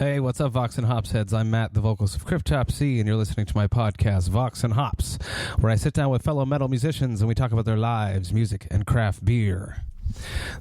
Hey, what's up, Vox and Hops heads? I'm Matt, the vocalist of Cryptopsy, and you're listening to my podcast, Vox and Hops, where I sit down with fellow metal musicians and we talk about their lives, music, and craft beer.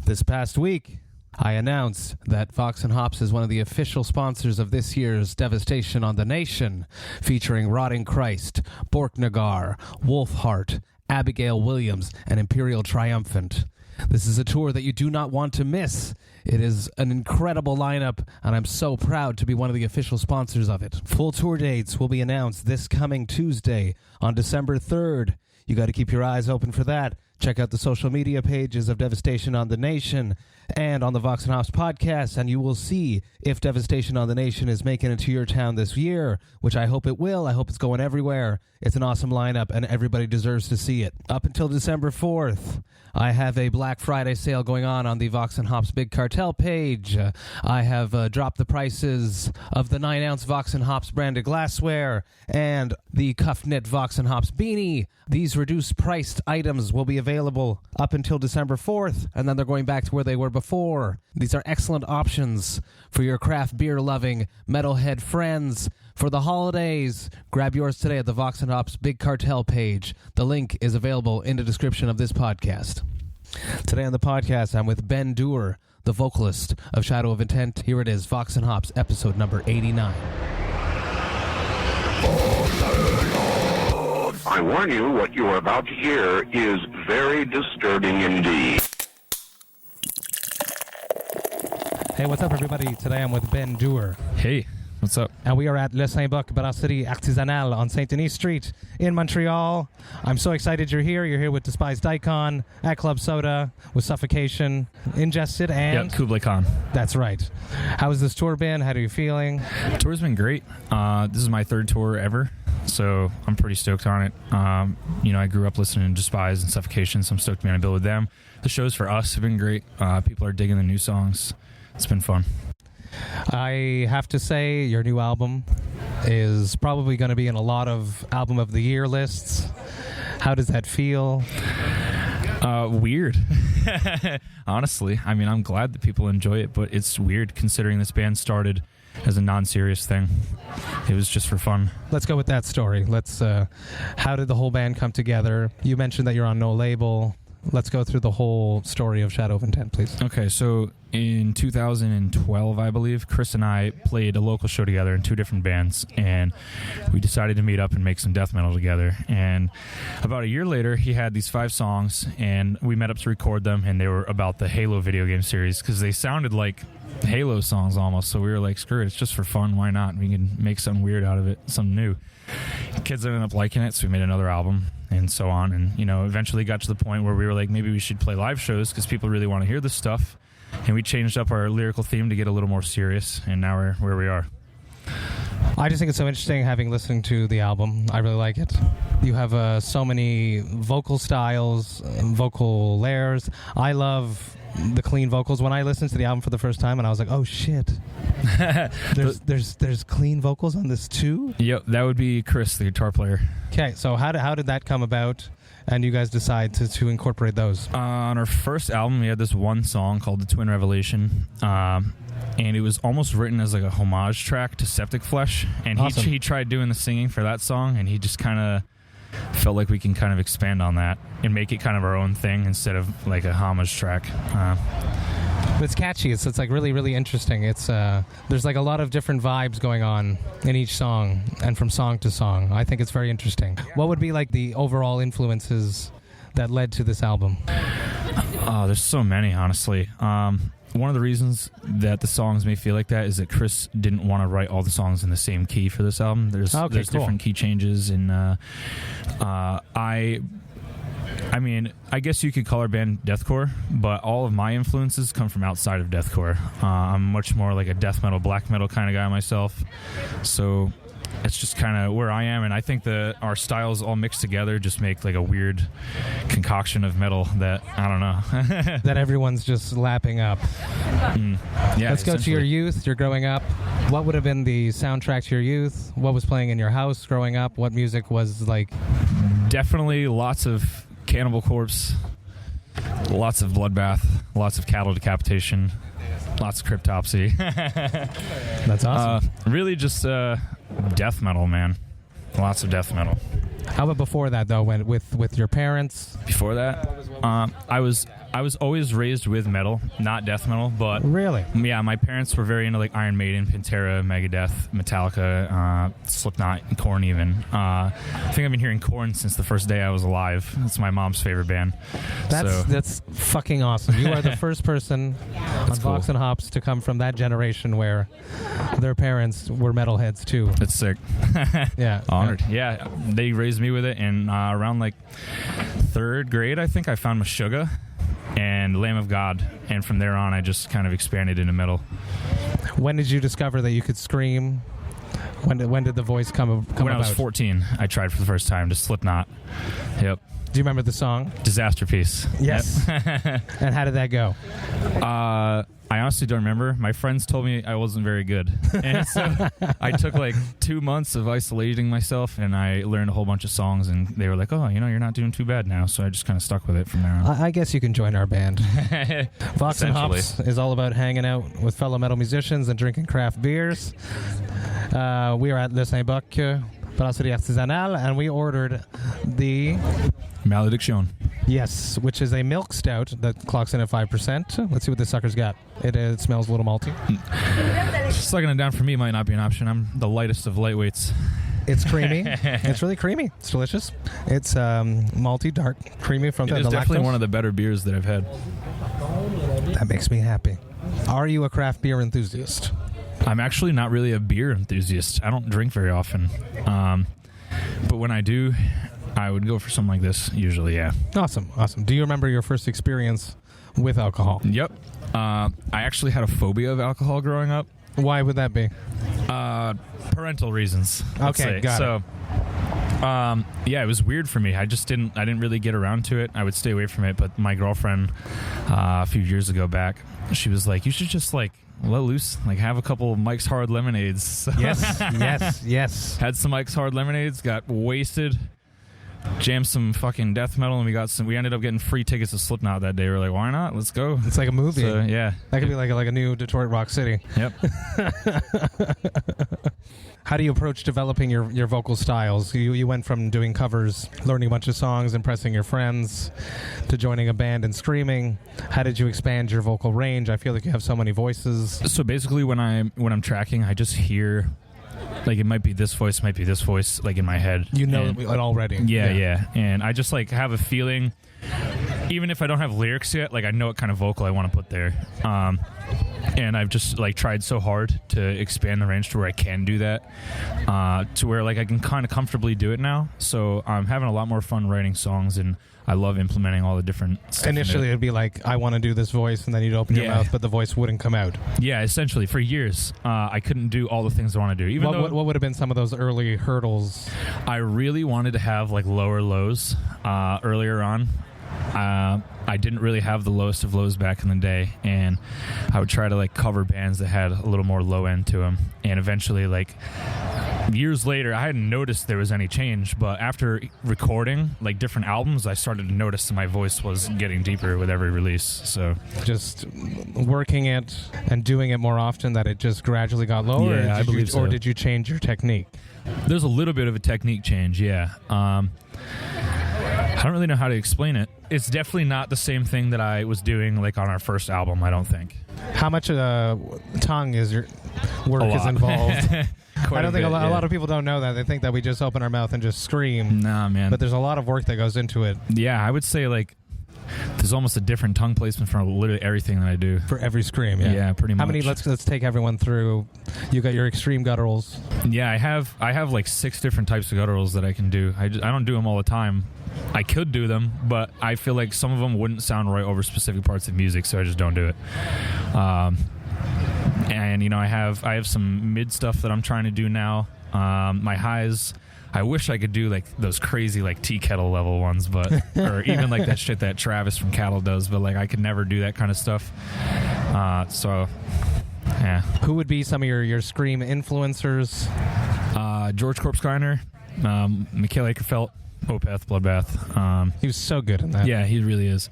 This past week, I announced that Vox and Hops is one of the official sponsors of this year's Devastation on the Nation, featuring Rotting Christ, Borknagar, Wolfheart, Abigail Williams, and Imperial Triumphant. This is a tour that you do not want to miss. It is an incredible lineup, and I'm so proud to be one of the official sponsors of it. Full tour dates will be announced this coming Tuesday on December 3rd. You got to keep your eyes open for that. Check out the social media pages of Devastation on the Nation and on the Vox and Hops podcast, and you will see if Devastation on the Nation is making it to your town this year, which I hope it will. I hope it's going everywhere. It's an awesome lineup, and everybody deserves to see it. Up until December 4th, I have a Black Friday sale going on the Vox and Hops Big Cartel page. I have dropped the prices of the 9-ounce Vox and Hops branded glassware and the cuff knit Vox and Hops beanie. These reduced priced items will be available up until December 4th, and then they're going back to where they were before. These are excellent options for your craft beer loving metalhead friends. For the holidays, grab yours today at the Vox and Hops Big Cartel page. The link is available in the description of this podcast. Today on the podcast, I'm with Ben Duerr, the vocalist of Shadow of Intent. Here it is, Vox and Hops, episode number 89. I warn you, what you are about to hear is very disturbing indeed. Hey, what's up, everybody? Today I'm with Ben Duerr. Hey, what's up? And we are at Le Saint-Bock Brasserie Artisanale on Saint-Denis Street in Montreal. I'm so excited you're here. You're here with Despised Daikon, at Club Soda, with Suffocation, Ingested, and... Yep, Kublai Khan. That's right. How has this tour been? How are you feeling? The tour's been great. This is my third tour ever, so I'm pretty stoked on it. I grew up listening to Despised and Suffocation, so I'm stoked to be on a bill with them. The shows for us have been great. People are digging the new songs. It's been fun. I have to say, your new album is probably going to be in a lot of Album of the Year lists. How does that feel? Weird. Honestly. I mean, I'm glad that people enjoy it, but it's weird considering this band started as a non-serious thing. It was just for fun. Let's go with that story. How did the whole band come together? You mentioned that you're on no label. Let's go through the whole story of Shadow of Intent, please. Okay, so in 2012, I believe, Chris and I played a local show together in two different bands, and we decided to meet up and make some death metal together. And about a year later, he had these 5 songs, and we met up to record them, and they were about the Halo video game series, because they sounded like Halo songs almost, so we were like, screw it, it's just for fun, why not? We can make something weird out of it, something new. Kids ended up liking it, so we made another album, and so on, and eventually got to the point where we were like, maybe we should play live shows because people really want to hear this stuff, and we changed up our lyrical theme to get a little more serious, and now we're where we are. I just think it's so interesting having listened to the album. I really like it. You have so many vocal styles, vocal layers. I love the clean vocals. When I listened to the album for the first time, and I was like, oh shit, there's clean vocals on this too? Yep, that would be Chris, the guitar player. Okay, so how did that come about, and you guys decide to incorporate those? On our first album, we had this one song called The Twin Revelation, and it was almost written as like a homage track to Septic Flesh, and awesome. he tried doing the singing for that song, and he just kind of felt like we can kind of expand on that and make it kind of our own thing instead of like a homage track. It's catchy. It's like really, really interesting. It's there's like a lot of different vibes going on in each song and from song to song. I think it's very interesting. What would be like the overall influences that led to this album? Oh, there's so many, honestly. One of the reasons that the songs may feel like that is that Chris didn't want to write all the songs in the same key for this album. There's cool. different key changes, and I mean, I guess you could call our band deathcore, but all of my influences come from outside of deathcore. I'm much more like a death metal, black metal kind of guy myself, so it's just kind of where I am, and I think that our styles all mixed together just make like a weird concoction of metal that, I don't know. that everyone's just lapping up. Yeah. Let's go to your youth, your growing up. What would have been the soundtrack to your youth? What was playing in your house growing up? What music was like? Definitely lots of Cannibal Corpse, lots of Bloodbath, lots of Cattle Decapitation, Lots of Cryptopsy. That's awesome. Really just death metal, man. Lots of death metal. How about before that, though, when with your parents? Before that, I was always raised with metal, not death metal, but Really? yeah, my parents were very into like Iron Maiden, Pantera, Megadeth, Metallica, Slipknot, and Korn even. I think I've been hearing Korn since the first day I was alive. That's my mom's favorite band. That's fucking awesome. You are the first person on Vox and Hops to come from that generation where their parents were metalheads too. It's sick. Yeah. Honored. Yeah, they raised me with it, and around like 3rd grade, I think I found Meshuggah and Lamb of God, and from there on I just kind of expanded into metal. When did you discover that you could scream? When did the voice come When about? I was 14, I tried for the first time to Slipknot. Yep. Do you remember the song? Disaster Piece. Yes. Yep. And how did that go? I honestly don't remember. My friends told me I wasn't very good. And so I took like 2 months of isolating myself, and I learned a whole bunch of songs, and they were like, oh, you're not doing too bad now. So I just kind of stuck with it from there on. I guess you can join our band. Vox and Hops is all about hanging out with fellow metal musicians and drinking craft beers. We are at the Saint-Bock Brasserie Artisanale, and we ordered the Malediction. Yes, which is a milk stout that clocks in at 5%. Let's see what this sucker's got. It smells a little malty. Sucking it down for me might not be an option. I'm the lightest of lightweights. It's creamy. It's really creamy. It's delicious. It's malty, dark, creamy from the lactose. It is definitely one of the better beers that I've had. That makes me happy. Are you a craft beer enthusiast? I'm actually not really a beer enthusiast. I don't drink very often. But when I do, I would go for something like this, usually, yeah. Awesome. Do you remember your first experience with alcohol? Yep. I actually had a phobia of alcohol growing up. Why would that be? Parental reasons. Okay, got it. Yeah, it was weird for me. I didn't really get around to it. I would stay away from it, but my girlfriend, a few years ago back, she was like, you should just like let loose, like have a couple of Mike's Hard Lemonades. So Yes. Had some Mike's Hard Lemonades, got wasted, jammed some fucking death metal, and we ended up getting free tickets to Slipknot that day. We were like, why not? Let's go. It's like a movie. So, yeah. That could be like a new Detroit Rock City. Yep. How do you approach developing your vocal styles? You went from doing covers, learning a bunch of songs, impressing your friends, to joining a band and screaming. How did you expand your vocal range? I feel like you have so many voices. So basically when I'm tracking, I just hear, like, it might be this voice, like in my head. You know it already. Yeah. And I just like have a feeling, even if I don't have lyrics yet, like I know what kind of vocal I want to put there. And I've just like tried so hard to expand the range to where I can do that, to where like I can kind of comfortably do it now. So I'm having a lot more fun writing songs, and I love implementing all the different stuff. Initially, it'd be like, I want to do this voice, and then you'd open your mouth, but the voice wouldn't come out. Yeah, essentially. For years, I couldn't do all the things I want to do. What would have been some of those early hurdles? I really wanted to have like lower lows earlier on. I didn't really have the lowest of lows back in the day, and I would try to like cover bands that had a little more low end to them. And eventually, like years later, I hadn't noticed there was any change, but after recording like different albums, I started to notice that my voice was getting deeper with every release. So just working it and doing it more often, that it just gradually got lower. Yeah, I believe so. Or did you change your technique? There's a little bit of a technique change, yeah. I don't really know how to explain it. It's definitely not the same thing that I was doing like on our first album, I don't think. How much tongue is your work is involved? I don't think a lot of people don't know that. They think that we just open our mouth and just scream. Nah, man. But there's a lot of work that goes into it. Yeah, I would say like there's almost a different tongue placement for literally everything that I do. For every scream, yeah. Yeah, pretty much. How many? Let's take everyone through. You got your extreme gutturals. Yeah, I have like 6 different types of gutturals that I can do. I don't do them all the time. I could do them, but I feel like some of them wouldn't sound right over specific parts of music, so I just don't do it. And I have some mid stuff that I'm trying to do now. My highs, I wish I could do like those crazy like tea kettle level ones, but or even like that shit that Travis from Cattle does, but like I could never do that kind of stuff. So yeah. Who would be some of your scream influencers? George Corpskeiner, Mikhail Akerfeld, Opeth, Bloodbath. He was so good in that. Yeah, he really is.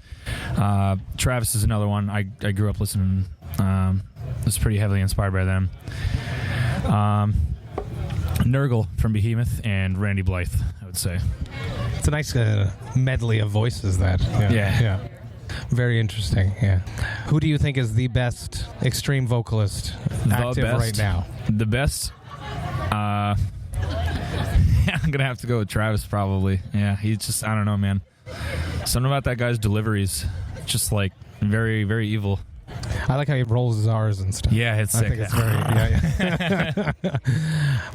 Travis is another one. I grew up listening was pretty heavily inspired by them. Nurgle from Behemoth and Randy Blythe, I would say. It's a nice medley of voices, that. Yeah. Very interesting, yeah. Who do you think is the best extreme vocalist active right now? The best? I'm going to have to go with Travis, probably. Yeah, he's just, I don't know, man. Something about that guy's deliveries, just like very, very evil. I like how he rolls his R's and stuff. Yeah, it's sick. I think it's very,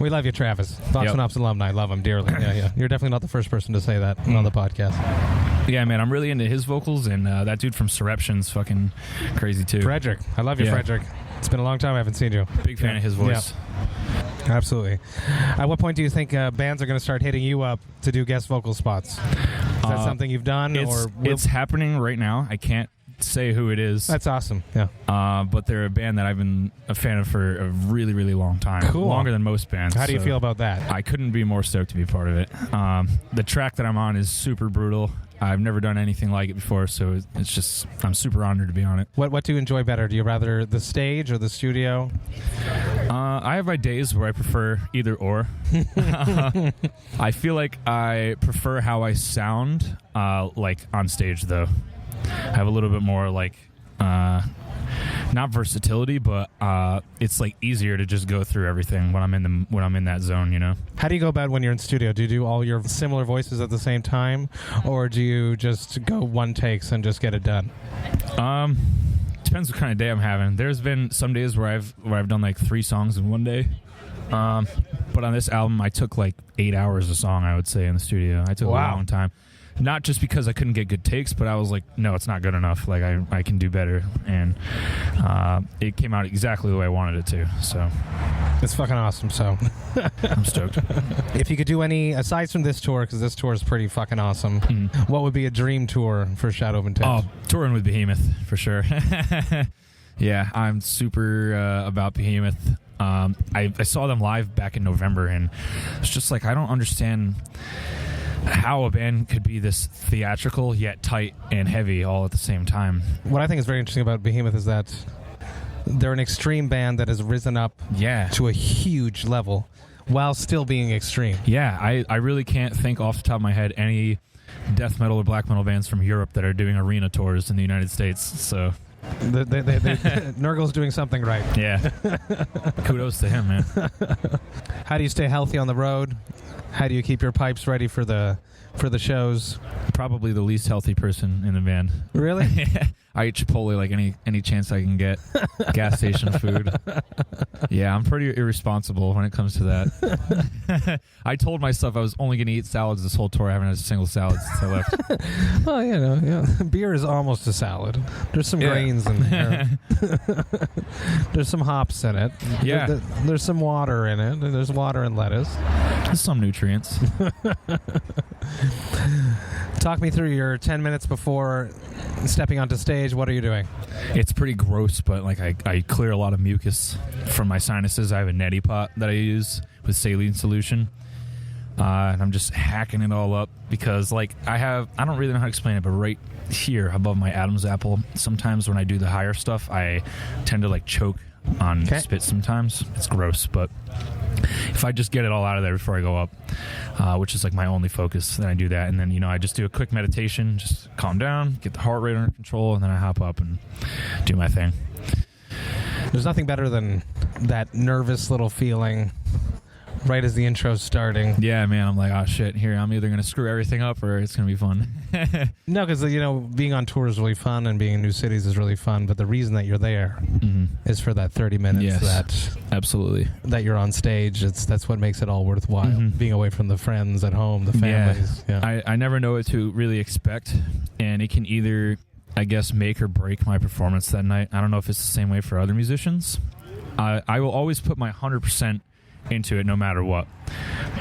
We love you, Travis. Vox&Hops alumni. Love him dearly. Yeah. You're definitely not the first person to say that on the podcast. Yeah, man, I'm really into his vocals, and that dude from Surreption's fucking crazy, too. Frederick. I love you, Frederick. It's been a long time I haven't seen you. Big fan of his voice. Yeah. Absolutely. At what point do you think bands are going to start hitting you up to do guest vocal spots? Is that something you've done? It's happening right now. I can't say who it is. That's awesome. Yeah. But they're a band that I've been a fan of for a really, really long time. Cool. Longer than most bands. How do you feel about that? I couldn't be more stoked to be part of it. The track that I'm on is super brutal. I've never done anything like it before, so it's just, I'm super honored to be on it. What do you enjoy better? Do you rather the stage or the studio? I have my days where I prefer either or. I feel like I prefer how I sound like on stage, though. I have a little bit more like not versatility, but it's like easier to just go through everything when I'm in that zone, you know. How do you go about when you're in studio? Do you do all your similar voices at the same time, or do you just go one takes and just get it done? Depends what kind of day I'm having. There's been some days where I've done like 3 songs in one day. But on this album, I took like 8 hours a song, I would say, in the studio. I took a long time. Not just because I couldn't get good takes, but I was like, no, it's not good enough. Like, I can do better. And it came out exactly the way I wanted it to. So it's fucking awesome. So I'm stoked. If you could do any, aside from this tour, because this tour is pretty fucking awesome, what would be a dream tour for Shadow of Intent? Oh, touring with Behemoth, for sure. Yeah, I'm super about Behemoth. I saw them live back in November, and it's just like, I don't understand how a band could be this theatrical yet tight and heavy all at the same time. What I think is very interesting about Behemoth is that they're an extreme band that has risen up to a huge level while still being extreme. Yeah, I really can't think off the top of my head any death metal or black metal bands from Europe that are doing arena tours in the United States. So Nurgle's doing something right. Yeah. Kudos to him, man. How do you stay healthy on the road? How do you keep your pipes ready for the shows? Probably the least healthy person in the band. Really? I eat Chipotle like any chance I can get. Gas station food. Yeah, I'm pretty irresponsible when it comes to that. I told myself I was only going to eat salads this whole tour. I haven't had a single salad since I left. Well, you know, beer is almost a salad. There's some grains in there. There's some hops in it. Yeah. There's some water in it. There's water and lettuce. There's some nutrients. Talk me through your 10 minutes before stepping onto stage. What are you doing? It's pretty gross, but like I clear a lot of mucus from my sinuses. I have a neti pot that I use with saline solution. And I'm just hacking it all up because like I don't really know how to explain it, but right here above my Adam's apple, sometimes when I do the higher stuff, I tend to like choke on spit sometimes. It's gross, but if I just get it all out of there before I go up, which is like my only focus, then I do that. And then, you know, I just do a quick meditation, just calm down, get the heart rate under control, and then I hop up and do my thing. There's nothing better than that nervous little feeling right as the intro's starting. Yeah, man, I'm like, oh shit, here, I'm either going to screw everything up or it's going to be fun. No, because, you know, being on tour is really fun and being in new cities is really fun, but the reason that you're there is for that 30 minutes absolutely. That you're on stage. That's what makes it all worthwhile. Being away from the friends at home, the families. Yeah. I never know what to really expect, and it can either, I guess, make or break my performance that night. I don't know if it's the same way for other musicians. I will always put my 100% into it no matter what,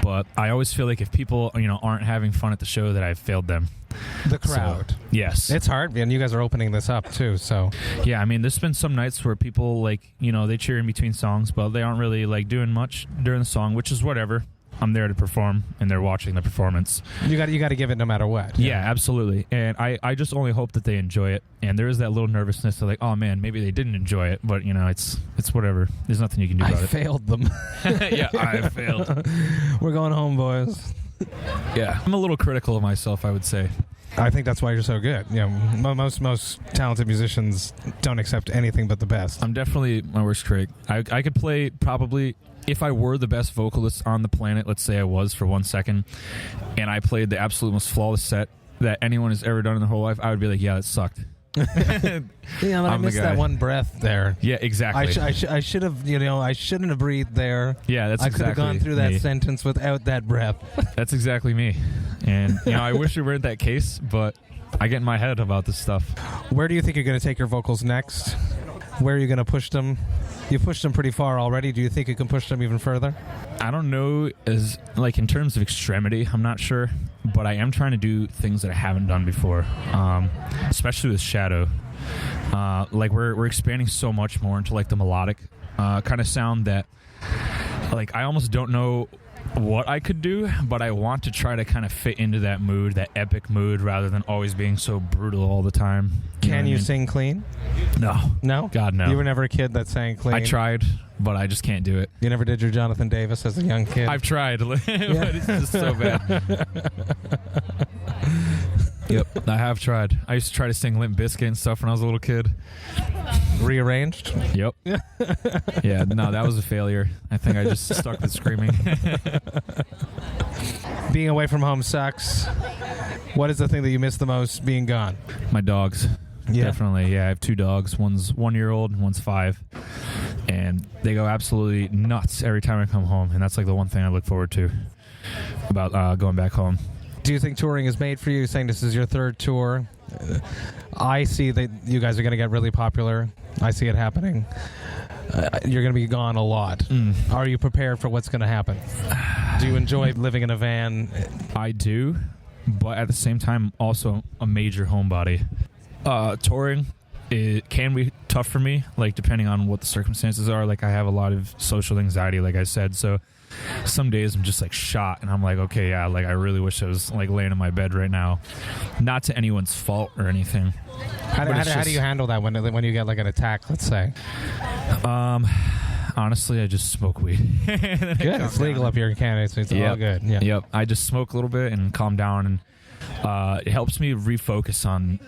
but I always feel like if people, you know, aren't having fun at the show, that I've failed them. The crowd. So, yes, it's hard, and you guys are opening this up too, so yeah, I mean, there's been some nights where people, like, you know, they cheer in between songs, but they aren't really like doing much during the song, which is whatever. I'm there to perform, and they're watching the performance. You got to give it no matter what. Yeah, absolutely. And I just only hope that they enjoy it. And there is that little nervousness of like, oh man, maybe they didn't enjoy it, but it's whatever. There's nothing you can do about it. I failed them. Yeah, I failed. We're going home, boys. Yeah, I'm a little critical of myself, I would say. I think that's why you're so good. Most talented musicians don't accept anything but the best. I'm definitely my worst critic. I could play probably, if I were the best vocalist on the planet, let's say I was for 1 second, and I played the absolute most flawless set that anyone has ever done in their whole life, I would be like, yeah, that sucked. Yeah, but I missed that one breath there. Yeah, exactly. I should have, I shouldn't have breathed there. Yeah, that's I exactly could have gone through that sentence without that breath. That's exactly me. And, I wish it weren't that case, but I get in my head about this stuff. Where do you think you're going to take your vocals next? Where are you going to push them? You pushed them pretty far already. Do you think you can push them even further? I don't know, in terms of extremity, I'm not sure. But I am trying to do things that I haven't done before, especially with Shadow. We're expanding so much more into the melodic kind of sound that I almost don't know what I could do, but I want to try to kind of fit into that mood, that epic mood, rather than always being so brutal all the time. Can you sing clean? No? God, no. You were never a kid that sang clean? I tried, but I just can't do it. You never did your Jonathan Davis as a young kid? I've tried, but it's just so bad. Yep, I have tried. I used to try to sing Limp Bizkit and stuff when I was a little kid. Rearranged? Yep. Yeah, no, that was a failure. I think I just stuck with screaming. Being away from home sucks. What is the thing that you miss the most being gone? My dogs. Yeah. Definitely, yeah. I have 2 dogs. One's 1-year-old and one's 5. And they go absolutely nuts every time I come home. And that's the one thing I look forward to about going back home. Do you think touring is made for you? Saying this is your 3rd tour. I see that you guys are going to get really popular. I see it happening. You're going to be gone a lot. Are you prepared for what's going to happen? Do you enjoy living in a van? I do, but at the same time, also a major homebody. Touring, it can be tough for me, depending on what the circumstances are. I have a lot of social anxiety, like I said, so some days I'm just shot, and I'm okay, yeah, I really wish I was laying in my bed right now. Not to anyone's fault or anything. How do you handle that when you get an attack, let's say? Honestly, I just smoke weed. Good, it's legal up here in Canada, so it's all good. Yeah. Yep, I just smoke a little bit and calm down, and it helps me refocus on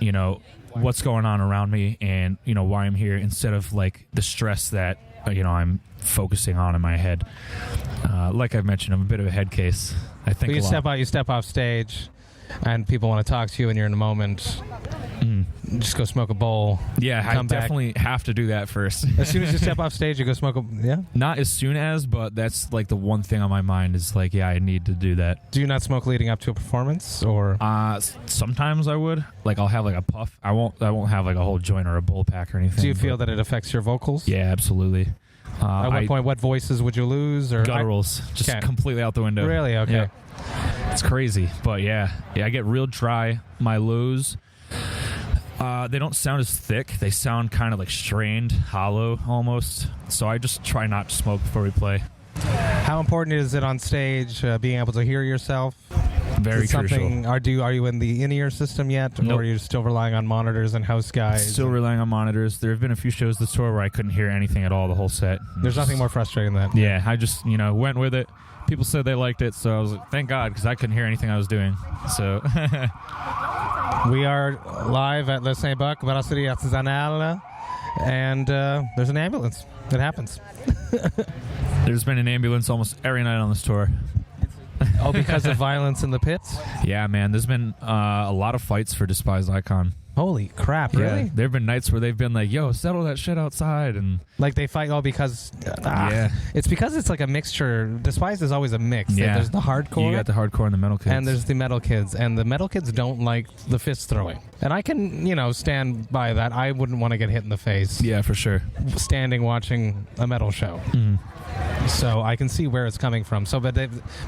what's going on around me and why I'm here, instead of the stress that I'm focusing on in my head. Like I've mentioned, I'm a bit of a head case. I think you step off stage, and people want to talk to you, and you're in the moment. Just go smoke a bowl. Yeah, I definitely have to do that first. As soon as you step off stage, you go smoke a... Yeah? Not as soon as, but that's the one thing on my mind is yeah, I need to do that. Do you not smoke leading up to a performance, or...? Sometimes I would. I'll have a puff. I won't have a whole joint or a bowl pack or anything. Do you feel that it affects your vocals? Yeah, absolutely. At what point, what voices would you lose? Or gutturals, just completely out the window. Really? Okay. Yeah. It's crazy, but yeah, I get real dry. My lows, they don't sound as thick. They sound kind of strained, hollow almost. So I just try not to smoke before we play. How important is it on stage, being able to hear yourself? Very crucial. Are you in the in-ear system yet? Nope. Or are you still relying on monitors and house guys? Still relying on monitors. There have been a few shows this tour where I couldn't hear anything at all the whole set. There's nothing more frustrating than that. Yeah, I just, went with it. People said they liked it, so I was like, thank God, because I couldn't hear anything I was doing. So we are live at the Saint-Bock Brasserie Artisanale, and there's an ambulance. It happens. There's been an ambulance almost every night on this tour. Oh, because of violence in the pits? Yeah, man. There's been a lot of fights for Despised Icon. Holy crap, really? Yeah, there have been nights where they've been yo, settle that shit outside. And they fight all because... yeah. It's because it's a mixture. Despised is always a mix. Yeah. There's the hardcore. You got the hardcore and the metal kids. And there's the metal kids. And the metal kids don't like the fist throwing. And I can, stand by that. I wouldn't want to get hit in the face. Yeah, for sure. Standing watching a metal show. So I can see where it's coming from. So, but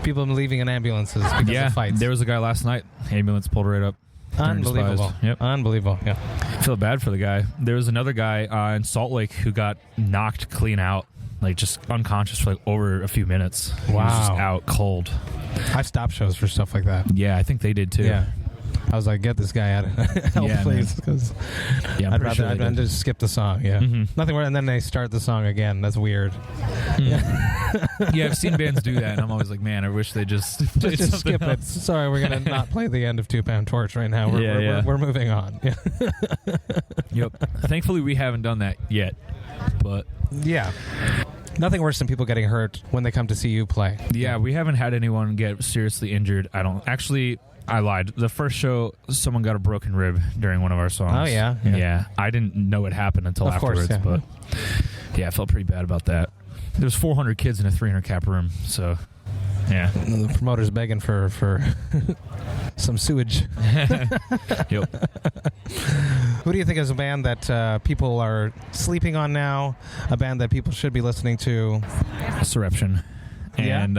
people have been leaving in ambulances because of fights. There was a guy last night. Ambulance pulled right up. Unbelievable. Yep. Unbelievable. Yeah. I feel bad for the guy. There was another guy in Salt Lake who got knocked clean out. like just unconscious for like over a few minutes. He was Wow. just out cold. I've stopped shows for stuff like that. Yeah, I think they did too. Yeah. I was like, get this guy out of help, Yeah, please. Because Yeah, I'm I'd pretty sure rather they did. just skip the song. Yeah. Mhm. Nothing worse. And then they start the song again. That's weird. Yeah, I've seen bands do that, and I'm always like, man, I wish they just played Just something skip it. else. Sorry, we're going to not play the end of 2 Pound Torch right now. We're moving on. Yeah. Yep. Thankfully, we haven't done that yet, but Yeah. Nothing worse than people getting hurt when they come to see you play. yeah, we haven't had anyone get seriously injured. I lied. The first show, someone got a broken rib during one of our songs. Oh, yeah? Yeah. I didn't know it happened until Of course, afterwards, yeah. but yeah, I felt pretty bad about that. There was 400 kids in a 300 cap room, so yeah. The promoter's begging for some sewage. Yep. Who do you think is a band that people are sleeping on now? A band that people should be listening to? Surreption. Yeah? And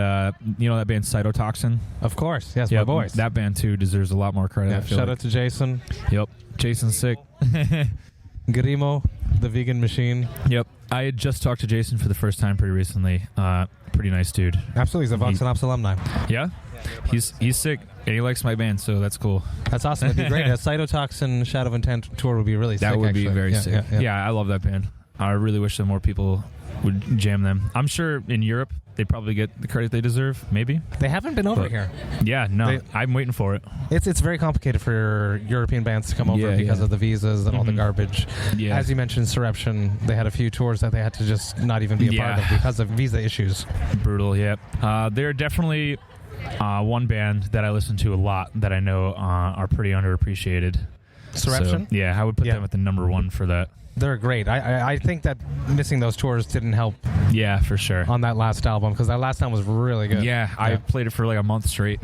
you know that band Cytotoxin? Of course. Yes, my Yep, boys. that band too deserves a lot more credit. Yeah, I feel shout like. out to Jason. Yep. Jason's sick. Grimo, the vegan machine. Yep. I had just talked to Jason for the first time pretty recently. Pretty nice dude. Absolutely. He's a Vox&Hops alumni. Yeah? He's sick, and he likes my band, so that's cool. That's awesome. It'd be great. A Cytotoxin Shadow of Intent tour would be really sick. That would be actually. very Yeah, sick. Yeah, Yeah, I love that band. I really wish that more people would jam them. I'm sure in Europe they probably get the credit they deserve, maybe. They haven't been over But- here. Yeah, no, I'm waiting for it. It's very complicated for European bands to come over Yeah, because yeah. of the visas and all the Mhm. garbage. Yeah. As you mentioned, Surreption, they had a few tours that they had to just not even be a part Yeah. of because of visa issues. Brutal, yeah. They're definitely one band that I listen to a lot that I know are pretty underappreciated. Surreption? So, yeah, I would put Yeah. them at the number one for that. They're great. I think that missing those tours didn't help Yeah, for sure. on that last album because that last album was really good. Yeah, I played it for like a month straight.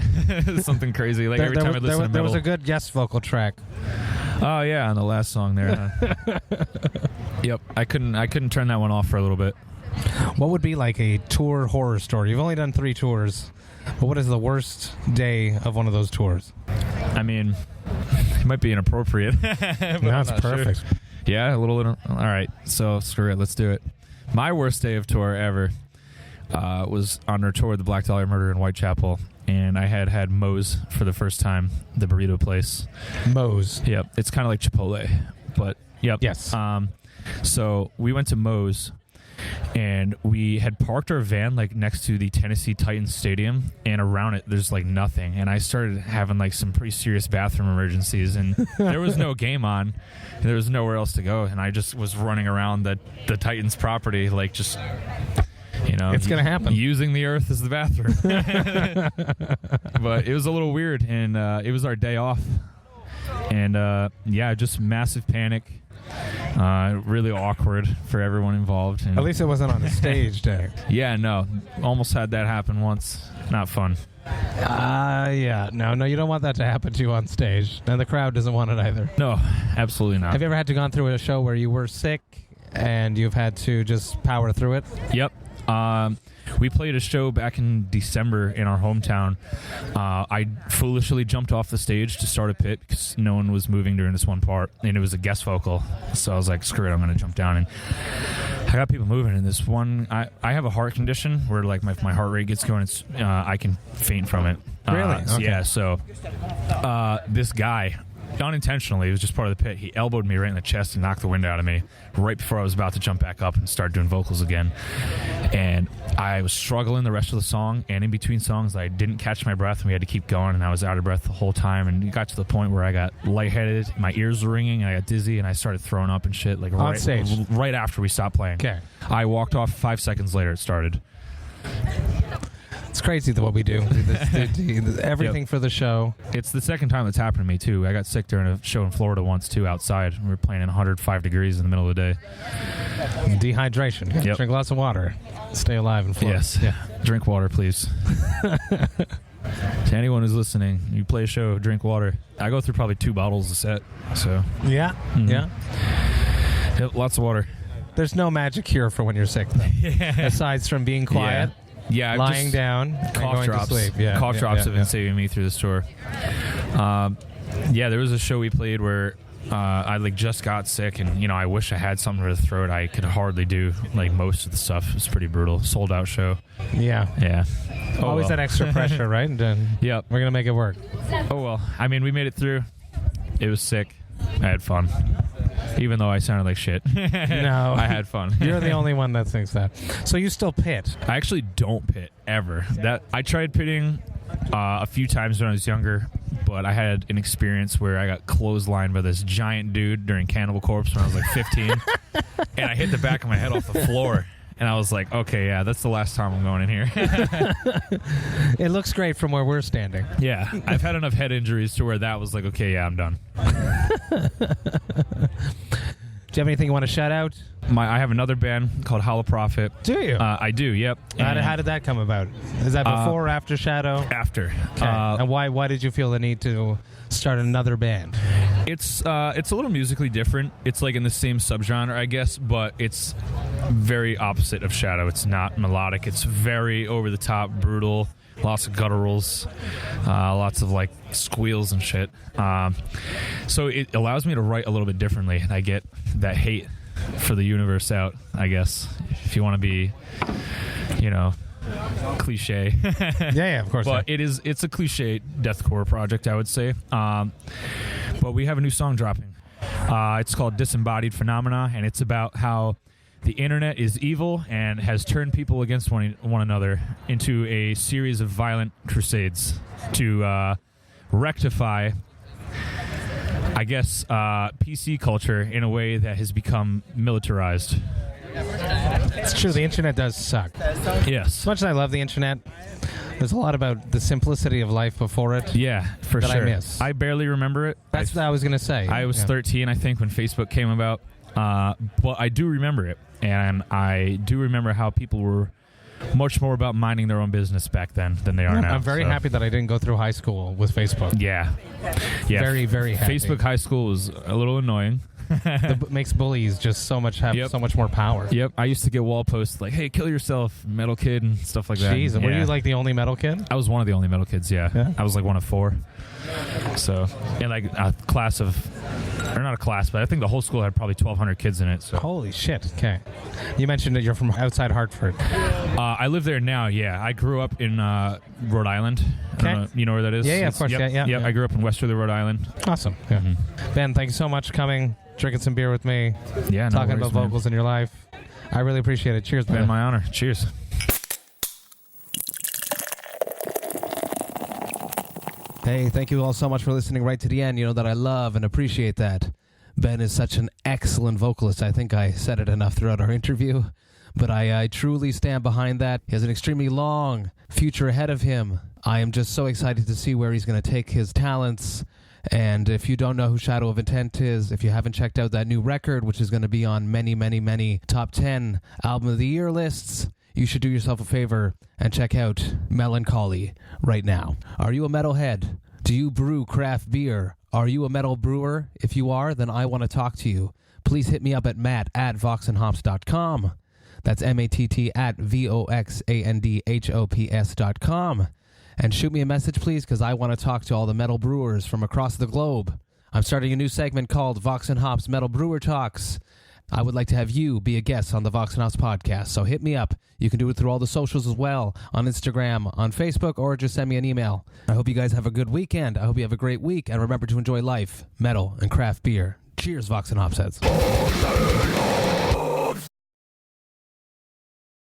Something crazy. Like every time I listen to there was metal. a good guest vocal track. Oh yeah, on the last song there. Huh? Yep, I couldn't turn that one off for a little bit. What would be like a tour horror story? You've only done 3 tours, but what is the worst day of one of those tours? I mean, it might be inappropriate. but No, I'm it's not perfect. Sure. Yeah, a little. All right, so screw it. Let's do it. My worst day of tour ever was on our tour with the Black Dahlia Murder in Whitechapel, and I had Moe's for the first time, the burrito place. Moe's. Yep, it's kind of like Chipotle, but yep. Yes. So we went to Moe's, and we had parked our van like next to the Tennessee Titans stadium, and around it there's like nothing. And I started having like some pretty serious bathroom emergencies, and there was no game on, and there was nowhere else to go, and I just was running around the Titans property like just. You know, It's gonna happen. Using the earth as the bathroom. But it was a little weird, and it was our day off. And yeah, just massive panic. Really awkward for everyone involved. And At least it wasn't on a stage day. yeah, no. Almost had that happen once. Not fun. Yeah. No, you don't want that to happen to you on stage. And the crowd doesn't want it either. No, absolutely not. Have you ever had to gone through a show where you were sick and you've had to just power through it? Yep. We played a show back in December in our hometown. I foolishly jumped off the stage to start a pit because no one was moving during this one part, and it was a guest vocal. So I was like, screw it, I'm going to jump down. And I got people moving. And this one, I have a heart condition where like my heart rate gets going. It's, I can faint from it. Really? Okay. Yeah, so this guy, unintentionally, it was just part of the pit, he elbowed me right in the chest and knocked the wind out of me right before I was about to jump back up and start doing vocals again. And I was struggling the rest of the song, and in between songs I didn't catch my breath and we had to keep going, and I was out of breath the whole time, and it got to the point where I got lightheaded, my ears were ringing, and I got dizzy, and I started throwing up and shit like On stage? right after we stopped playing. Okay. I walked off 5 seconds later, it started. It's crazy what we do. Everything Yep. for the show. It's the second time that's happened to me too. I got sick during a show in Florida once too, outside. We were playing in 105 degrees in the middle of the day. Dehydration. Yep. Drink lots of water. Stay alive and float. Yes. Yeah. Drink water, please. To anyone who's listening, you play a show, drink water. I go through probably 2 bottles a set. So, Yeah. Mhm. Yeah. yep, lots of water. There's no magic cure for when you're sick, though. Aside from being quiet, Yeah, I've lying just- down, and Cough going drops. to sleep. Yeah. Cough yeah, drops yeah, have been saving me through this tour. Yeah, there was a show we played where I like just got sick, and I wish I had something for the throat. I could hardly do like most of the stuff. It's pretty brutal. Sold out show. Yeah. Always that extra pressure, right? Yep. We're gonna make it work. Oh well. I mean, we made it through. It was sick. I had fun. Even though I sounded like shit. No. I had fun. You're the only one that thinks that. So you still pit? I actually don't pit ever. I tried pitting a few times when I was younger, but I had an experience where I got clotheslined by this giant dude during Cannibal Corpse when I was like 15. And I hit the back of my head off the floor. And I was like, okay, yeah, that's the last time I'm going in here. It looks great from where we're standing. Yeah, I've had enough head injuries to where that was like, okay, yeah, I'm done. Do you have anything you want to shout out? I have another band called Hollow Prophet. Do you? I do, yep. How did that come about? Is that before or after Shadow? After. Okay. And why did you feel the need to start another band? It's a little musically different. It's like in the same subgenre, I guess, but it's very opposite of Shadow. It's not melodic. It's very over-the-top, brutal, lots of gutturals, lots of like squeals and shit. So it allows me to write a little bit differently, and I get that hate for the universe out, I guess, if you want to be, cliche. Yeah, of course. But it's a cliche deathcore project, I would say. But we have a new song dropping. It's called Disembodied Phenomena, and it's about how the internet is evil and has turned people against one another into a series of violent crusades to rectify, I guess, PC culture in a way that has become militarized. It's true. The internet does suck. Yes. As much as I love the internet, there's a lot about the simplicity of life before it. Yeah, for that sure. I miss. I barely remember it. That's what I was going to say. I was 13, I think, when Facebook came about. But I do remember it. And I do remember how people were much more about minding their own business back then than they are now. I'm very happy that I didn't go through high school with Facebook. Yeah. Very, very happy. Facebook high school was a little annoying. Makes bullies just so much more power. Yep. I used to get wall posts like, hey, kill yourself, metal kid, and stuff like that. Jeez, were you like the only metal kid? I was one of the only metal kids, yeah. I was like one of 4. So, in like a class of, or not a class, but I think the whole school had probably 1,200 kids in it. So. Holy shit. Okay. You mentioned that you're from outside Hartford. I live there now, yeah. I grew up in Rhode Island. Okay. You know where that is? Yeah, of course. Yep, Yeah. I grew up in Westerly, Rhode Island. Awesome. Yeah. Mm-hmm. Ben, thank you so much for coming, drinking some beer with me. Yeah, talking about vocals in your life. I really appreciate it. Cheers, man. Ben. My honor. Cheers. Hey, thank you all so much for listening right to the end. You know that I love and appreciate that. Ben is such an excellent vocalist. I think I said it enough throughout our interview, but I truly stand behind that. He has an extremely long future ahead of him. I am just so excited to see where he's going to take his talents. And if you don't know who Shadow of Intent is, if you haven't checked out that new record, which is going to be on many, many, many top 10 album of the year lists, you should do yourself a favor and check out Melancholy right now. Are you a metalhead? Do you brew craft beer? Are you a metal brewer? If you are, then I want to talk to you. Please hit me up at matt@voxandhops.com. That's matt@voxandhops.com. And shoot me a message, please, because I want to talk to all the metal brewers from across the globe. I'm starting a new segment called Vox and Hops Metal Brewer Talks. I would like to have you be a guest on the Vox and Hops podcast, so hit me up. You can do it through all the socials as well, on Instagram, on Facebook, or just send me an email. I hope you guys have a good weekend. I hope you have a great week, and remember to enjoy life, metal, and craft beer. Cheers, Vox and Hops heads.